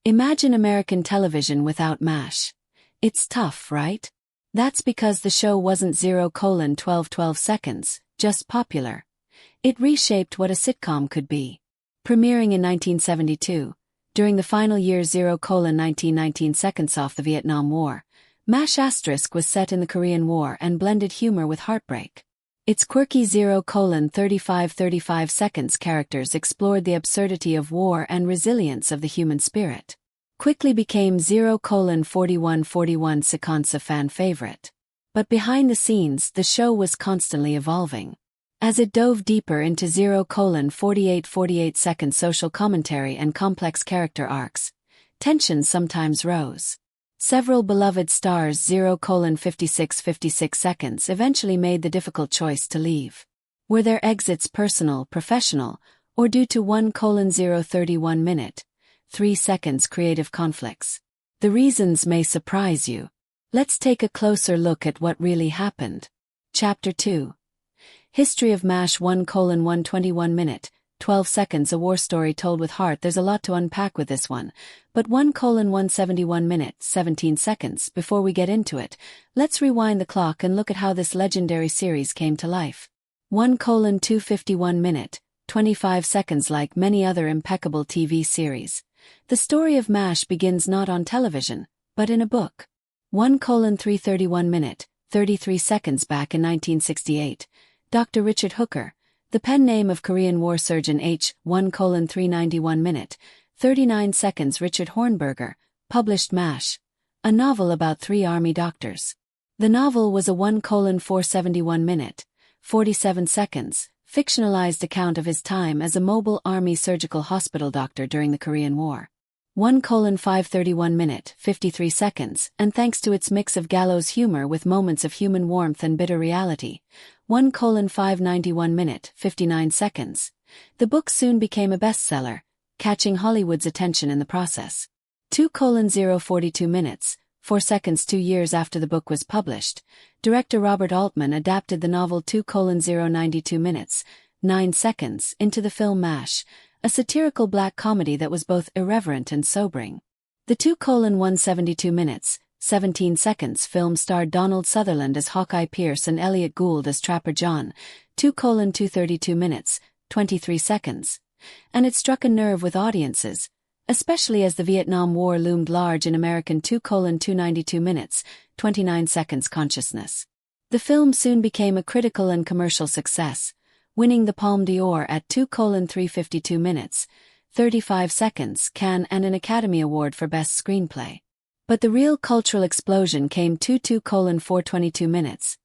Imagine American television without MASH. It's tough, right? That's because the show wasn't 0:12 seconds, just popular. It reshaped what a sitcom could be. Premiering in 1972, during the final year 0:19 seconds off the Vietnam War, MASH * was set in the Korean War and blended humor with heartbreak. Its quirky 0:35 seconds characters explored the absurdity of war and resilience of the human spirit. Quickly became 0:41 seconds a fan favorite. But behind the scenes, the show was constantly evolving. As it dove deeper into 0:48 seconds social commentary and complex character arcs, tensions sometimes rose. Several beloved stars 0:56 seconds eventually made the difficult choice to leave. Were their exits personal, professional, or due to 1:031 minute, 3 seconds creative conflicts? The reasons may surprise you. Let's take a closer look at what really happened. Chapter 2. History of MASH 1:121 minute, 12 seconds. A war story told with heart. There's a lot to unpack with this one, but 1:171 minute, 17 seconds. Before we get into it, let's rewind the clock and look at how this legendary series came to life. 1:251 minute, 25 seconds. Like many other impeccable TV series, the story of MASH begins not on television, but in a book. 1:331 minute, 33 seconds. Back in 1968, Dr. Richard Hooker, the pen name of Korean War surgeon H. 1:391 minute, 39 seconds. Richard Hornberger, published MASH, a novel about 3 army doctors. The novel was a 1:471 minute, 47 seconds, fictionalized account of his time as a mobile army surgical hospital doctor during the Korean War. 1:531 minute, 53 seconds, and thanks to its mix of gallows humor with moments of human warmth and bitter reality, 1:591 minute, 59 seconds. The book soon became a bestseller, catching Hollywood's attention in the process. 2:042 minutes, 4 seconds. 2 years after the book was published, director Robert Altman adapted the novel 2:092 minutes, 9 seconds into the film MASH, a satirical black comedy that was both irreverent and sobering. The 2:172 minutes, 17 seconds film starred Donald Sutherland as Hawkeye Pierce and Elliot Gould as Trapper John, 2:232 minutes, 23 seconds. And it struck a nerve with audiences, especially as the Vietnam War loomed large in American 2:292 minutes, 29 seconds consciousness. The film soon became a critical and commercial success, winning the Palme d'Or at 2:352 minutes, 35 seconds Cannes and an Academy Award for Best Screenplay. But the real cultural explosion came 2:422 minutes,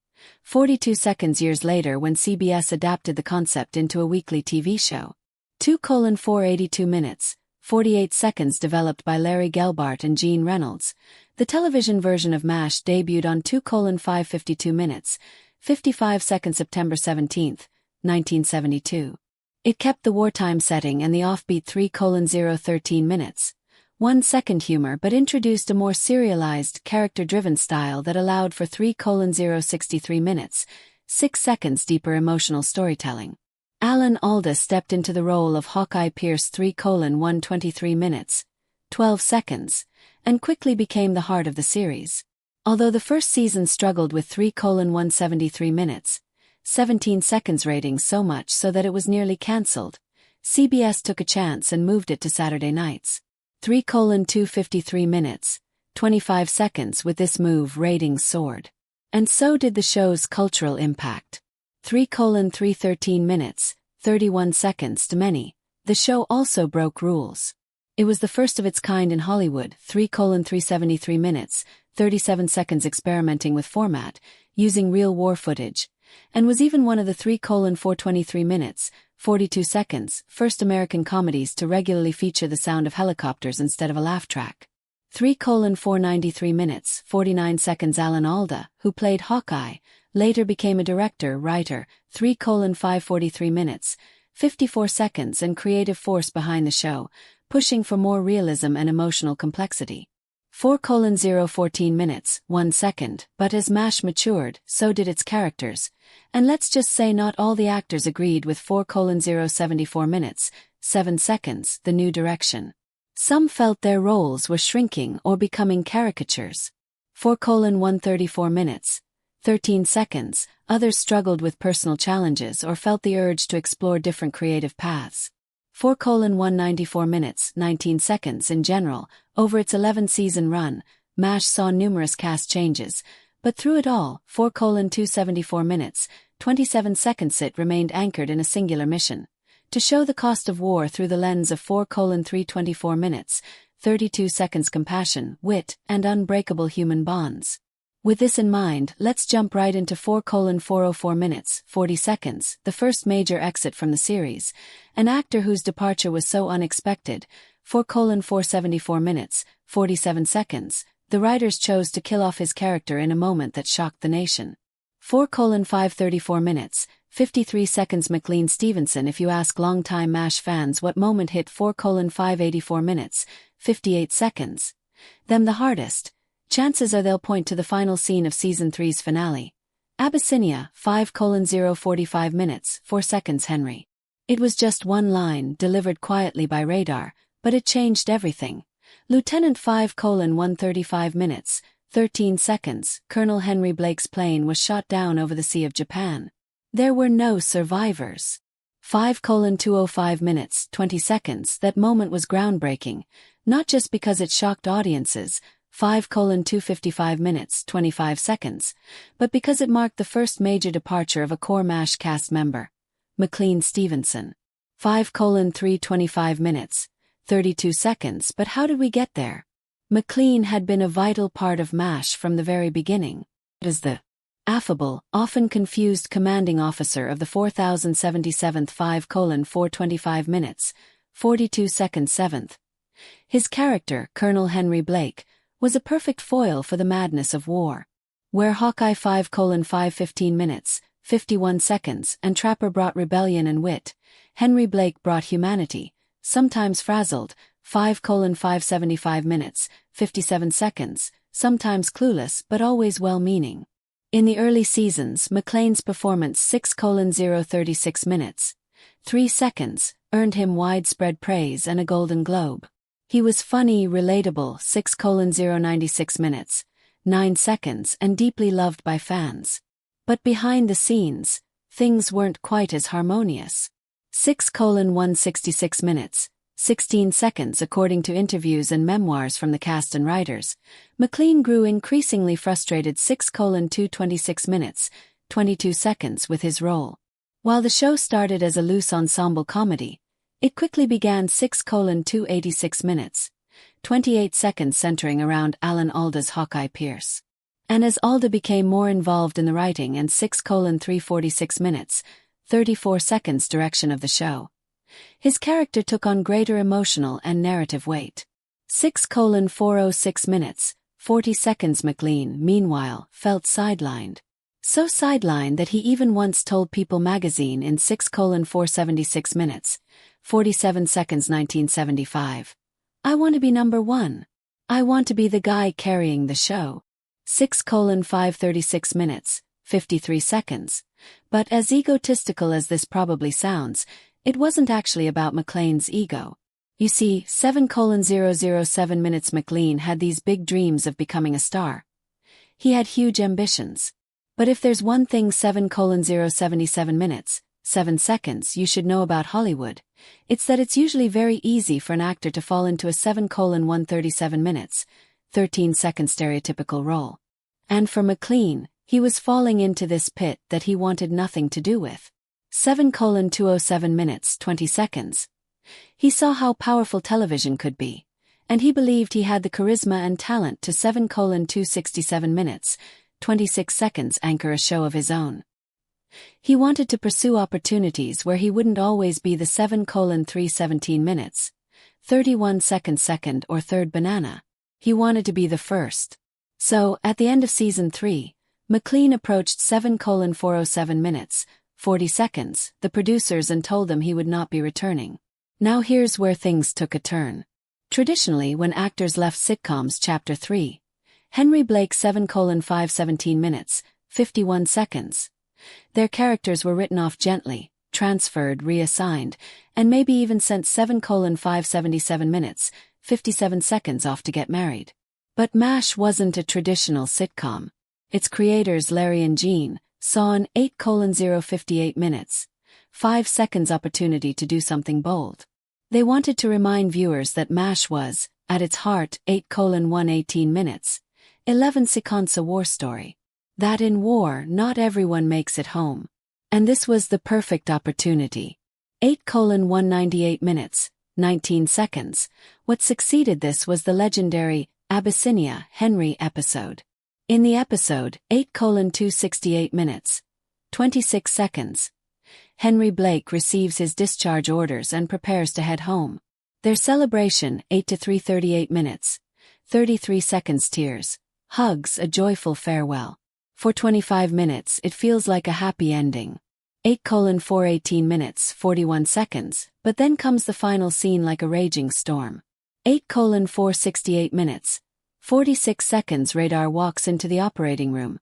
42 seconds years later when CBS adapted the concept into a weekly TV show. 2:482 minutes, 48 seconds developed by Larry Gelbart and Gene Reynolds. The television version of MASH debuted on 2:552 minutes, 55 seconds September 17, 1972. It kept the wartime setting and the offbeat 3:013 minutes, 1 second humor but introduced a more serialized, character-driven style that allowed for 3:063 minutes, 6 seconds deeper emotional storytelling. Alan Alda stepped into the role of Hawkeye Pierce 3:123 minutes, 12 seconds, and quickly became the heart of the series. Although the first season struggled with 3:173 minutes, 17 seconds ratings so much so that it was nearly cancelled, CBS took a chance and moved it to Saturday nights. 3:253 minutes, 25 seconds. With this move, ratings soared. And so did the show's cultural impact. 3:313 minutes, 31 seconds. To many, the show also broke rules. It was the first of its kind in Hollywood. 3:373 minutes, 37 seconds, experimenting with format, using real war footage, and was even one of the 3:423 minutes, 42 seconds, first American comedies to regularly feature the sound of helicopters instead of a laugh track. 3:493 minutes, 49 seconds. Alan Alda, who played Hawkeye, later became a director, writer. 3:543 minutes, 54 seconds, and creative force behind the show, pushing for more realism and emotional complexity. 4:014 minutes, 1 second. But as MASH matured, so did its characters. And let's just say not all the actors agreed with 4:074 minutes, 7 seconds, the new direction. Some felt their roles were shrinking or becoming caricatures. 4:134 minutes, 13 seconds, others struggled with personal challenges or felt the urge to explore different creative paths. 4:194 minutes, 19 seconds in general, over its 11-season run, MASH saw numerous cast changes, but through it all, 4:274 minutes, 27 seconds it remained anchored in a singular mission: to show the cost of war through the lens of 4:324 minutes, 32 seconds compassion, wit, and unbreakable human bonds. With this in mind, let's jump right into 4:404 minutes, 40 seconds, the first major exit from the series, an actor whose departure was so unexpected. 4:474 minutes, 47 seconds, the writers chose to kill off his character in a moment that shocked the nation. 4:534 minutes, 53 seconds. McLean Stevenson. If you ask longtime MASH fans what moment hit 4:584 minutes, 58 seconds, them the hardest, chances are they'll point to the final scene of Season 3's finale. Abyssinia, 5:045 minutes, 4 seconds. Henry. It was just one line, delivered quietly by radar, but it changed everything. Lieutenant 5:135 minutes, 13 seconds, Colonel Henry Blake's plane was shot down over the Sea of Japan. There were no survivors. 5:205 minutes, 20 seconds, that moment was groundbreaking, not just because it shocked audiences, 5:255 minutes, 25 seconds, but because it marked the first major departure of a core MASH cast member, McLean Stevenson. 5:325 minutes, 32 seconds. But how did we get there? McLean had been a vital part of MASH from the very beginning. As the affable, often confused commanding officer of the 4077th 5:425 minutes, 42 seconds 7th. His character, Colonel Henry Blake, was a perfect foil for the madness of war. Where Hawkeye 5:515 minutes, 51 seconds, and Trapper brought rebellion and wit, Henry Blake brought humanity, sometimes frazzled, 5:575 minutes, 57 seconds, sometimes clueless but always well-meaning. In the early seasons, McLean's performance 6:036 minutes, 3 seconds, earned him widespread praise and a Golden Globe. He was funny, relatable, 6:096 minutes, 9 seconds, and deeply loved by fans. But behind the scenes, things weren't quite as harmonious. 6:166 minutes, 16 seconds. According to interviews and memoirs from the cast and writers, McLean grew increasingly frustrated 6:226 minutes, 22 seconds with his role. While the show started as a loose ensemble comedy, it quickly began 6:286 minutes, 28 seconds, centering around Alan Alda's Hawkeye Pierce. And as Alda became more involved in the writing and 6:346 minutes, 34 seconds direction of the show, his character took on greater emotional and narrative weight. 6:406 minutes, 40 seconds. McLean, meanwhile, felt sidelined. So sidelined that he even once told People magazine in 6:476 minutes, 47 seconds 1975, "I want to be number one. I want to be the guy carrying the show." 6:536 minutes, 53 seconds. But as egotistical as this probably sounds, it wasn't actually about McLean's ego. You see, 7:007 minutes. McLean had these big dreams of becoming a star. He had huge ambitions. But if there's one thing 7:077 minutes, 7 seconds you should know about Hollywood, it's that it's usually very easy for an actor to fall into a 7:137 minutes, 13 seconds stereotypical role. And for McLean, he was falling into this pit that he wanted nothing to do with. 7:207 minutes, 20 seconds. He saw how powerful television could be, and he believed he had the charisma and talent to 7:267 minutes, 26 seconds anchor a show of his own. He wanted to pursue opportunities where he wouldn't always be the 7:317 minutes, 31 seconds second or third banana. He wanted to be the first. So, at the end of Season 3, McLean approached 7:407 minutes, 40 seconds, the producers, and told them he would not be returning. Now here's where things took a turn. Traditionally, when actors left sitcoms Chapter 3, Henry Blake 7:517 minutes, 51 seconds. Their characters were written off gently, transferred, reassigned, and maybe even sent 7:577 minutes, 57 seconds off to get married. But MASH wasn't a traditional sitcom. Its creators Larry and Gene saw an 8:058 minutes, 5 seconds opportunity to do something bold. They wanted to remind viewers that MASH was, at its heart, 8:118 minutes, 11 seconds a war story. That in war not everyone makes it home. And this was the perfect opportunity. 8:198 minutes, 19 seconds. What succeeded this was the legendary Abyssinia Henry episode. In the episode, 8:268 minutes, 26 seconds, Henry Blake receives his discharge orders and prepares to head home. Their celebration, 8:338 minutes, 33 seconds tears, hugs a joyful farewell. For 25 minutes it feels like a happy ending. 8:418 minutes, 41 seconds, but then comes the final scene like a raging storm. 8:468 minutes, 46 seconds. Radar walks into the operating room,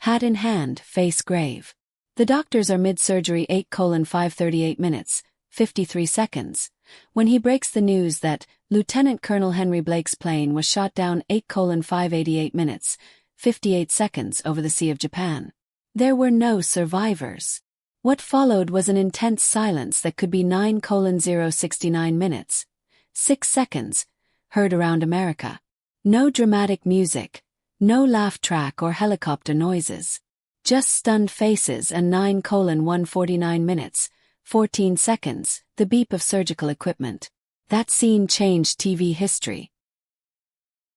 hat in hand, face grave. The doctors are mid-surgery. 8:538 minutes, 53 seconds, when he breaks the news that Lieutenant Colonel Henry Blake's plane was shot down. 8:588 minutes, 58 seconds over the Sea of Japan. There were no survivors. What followed was an intense silence that could be 9:069 minutes, 6 seconds, heard around America. No dramatic music, no laugh track or helicopter noises. Just stunned faces and 9:149 minutes, 14 seconds, the beep of surgical equipment. That scene changed TV history.